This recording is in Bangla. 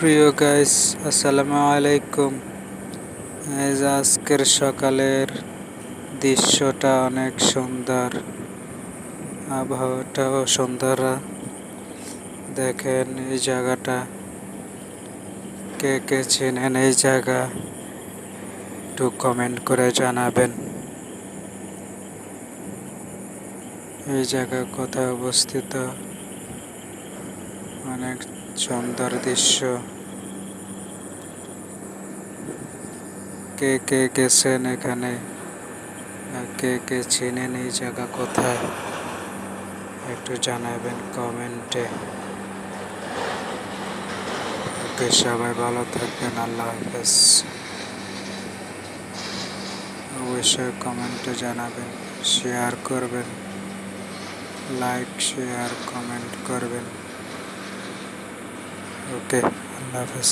প্রিয় গাইস, আসসালামু আলাইকুম। আজকের সকালের দৃশ্যটা অনেক সুন্দর, আবহাওয়াটাও সুন্দর। দেখেন এই জায়গাটা, কে কে চেনেন এই জায়গা একটু কমেন্ট করে জানাবেন। এই জায়গা কোথায় অবস্থিত, অনেক সুন্দর দৃশ্য। কে কে গেছেন এখানে, কে কে চেনেন এই জায়গা কোথায়, একটু জানাবেন কমেন্টে। ওকে, সবাই ভালো থাকবেন, আল্লাহ হাফেজ। অবশ্যই কমেন্টে জানাবেন, শেয়ার করবেন, লাইক শেয়ার কমেন্ট করবেন। ওকে, আল্লাহ হাফেজ।